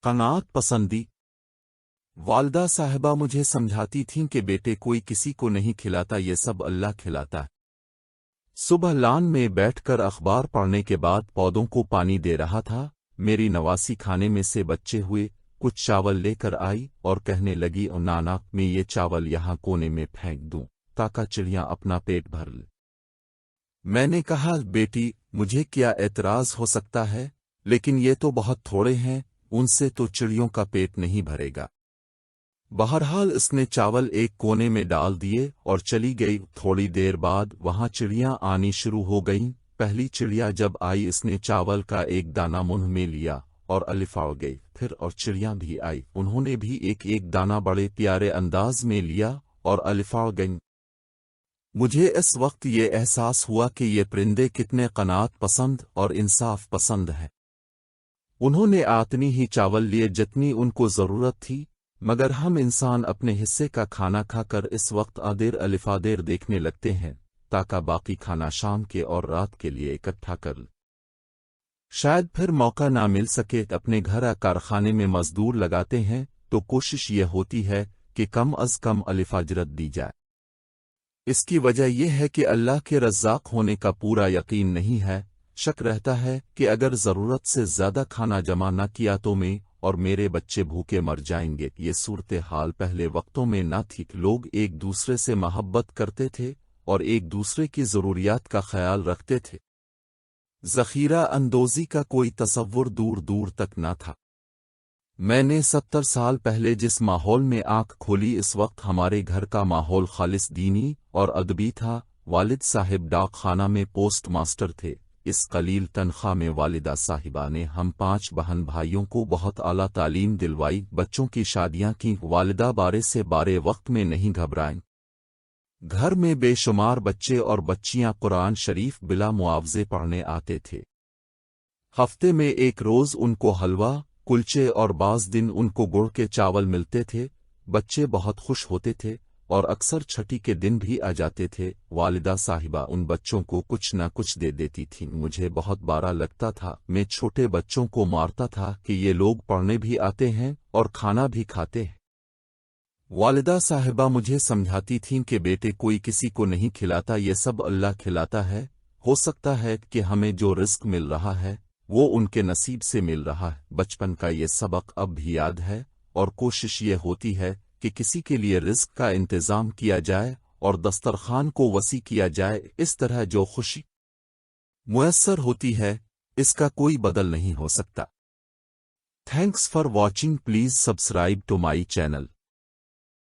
قناعت پسندی۔ والدہ صاحبہ مجھے سمجھاتی تھیں کہ بیٹے کوئی کسی کو نہیں کھلاتا، یہ سب اللہ کھلاتا ہے۔ صبح لان میں بیٹھ کر اخبار پڑھنے کے بعد پودوں کو پانی دے رہا تھا، میری نواسی کھانے میں سے بچے ہوئے کچھ چاول لے کر آئی اور کہنے لگی، او نانا میں یہ چاول یہاں کونے میں پھینک دوں تاکہ چڑیاں اپنا پیٹ بھر لیں۔ میں نے کہا، بیٹی مجھے کیا اعتراض ہو سکتا ہے، لیکن یہ تو بہت تھوڑے ہیں، ان سے تو چڑیوں کا پیٹ نہیں بھرے گا۔ بہرحال اس نے چاول ایک کونے میں ڈال دیے اور چلی گئی۔ تھوڑی دیر بعد وہاں چڑیاں آنی شروع ہو گئیں۔ پہلی چڑیا جب آئی اس نے چاول کا ایک دانہ منہ میں لیا اور الفاڑ گئی، پھر اور چڑیاں بھی آئی، انہوں نے بھی ایک ایک دانہ بڑے پیارے انداز میں لیا اور الفاڑ گئیں۔ مجھے اس وقت یہ احساس ہوا کہ یہ پرندے کتنے قناعت پسند اور انصاف پسند ہیں۔ انہوں نے اتنی ہی چاول لیے جتنی ان کو ضرورت تھی، مگر ہم انسان اپنے حصے کا کھانا کھا کر اس وقت آدیر الفادیر دیکھنے لگتے ہیں تاکہ باقی کھانا شام کے اور رات کے لیے اکٹھا کر لیں۔ شاید پھر موقع نہ مل سکے، اپنے گھر کارخانے میں مزدور لگاتے ہیں تو کوشش یہ ہوتی ہے کہ کم از کم الفاجرت دی جائے۔ اس کی وجہ یہ ہے کہ اللہ کے رزاق ہونے کا پورا یقین نہیں ہے، شک رہتا ہے کہ اگر ضرورت سے زیادہ کھانا جمع نہ کیا تو میں اور میرے بچے بھوکے مر جائیں گے۔ یہ صورتحال پہلے وقتوں میں نہ تھی، لوگ ایک دوسرے سے محبت کرتے تھے اور ایک دوسرے کی ضروریات کا خیال رکھتے تھے۔ ذخیرہ اندوزی کا کوئی تصور دور دور تک نہ تھا۔ میں نے 70 سال پہلے جس ماحول میں آنکھ کھولی، اس وقت ہمارے گھر کا ماحول خالص دینی اور ادبی تھا۔ والد صاحب ڈاک خانہ میں پوسٹ ماسٹر تھے۔ اس قلیل تنخواہ میں والدہ صاحبہ نے ہم 5 بہن بھائیوں کو بہت اعلیٰ تعلیم دلوائی، بچوں کی شادیاں کی۔ والدہ بارے سے بارے وقت میں نہیں گھبرائیں۔ گھر میں بے شمار بچے اور بچیاں قرآن شریف بلا معاوضے پڑھنے آتے تھے۔ ہفتے میں ایک روز ان کو حلوہ، کلچے اور بعض دن ان کو گڑ کے چاول ملتے تھے۔ بچے بہت خوش ہوتے تھے اور اکثر چھٹی کے دن بھی آ جاتے تھے۔ والدہ صاحبہ ان بچوں کو کچھ نہ کچھ دے دیتی تھیں۔ مجھے بہت برا لگتا تھا، میں چھوٹے بچوں کو مارتا تھا کہ یہ لوگ پڑھنے بھی آتے ہیں اور کھانا بھی کھاتے ہیں۔ والدہ صاحبہ مجھے سمجھاتی تھیں کہ بیٹے کوئی کسی کو نہیں کھلاتا، یہ سب اللہ کھلاتا ہے۔ ہو سکتا ہے کہ ہمیں جو رزق مل رہا ہے وہ ان کے نصیب سے مل رہا ہے۔ بچپن کا یہ سبق اب بھی یاد ہے اور کوشش یہ ہوتی ہے کہ کسی کے لیے رزق کا انتظام کیا جائے اور دسترخوان کو وسیع کیا جائے۔ اس طرح جو خوشی میسر ہوتی ہے اس کا کوئی بدل نہیں ہو سکتا۔ Thanks for watching, please subscribe to my channel.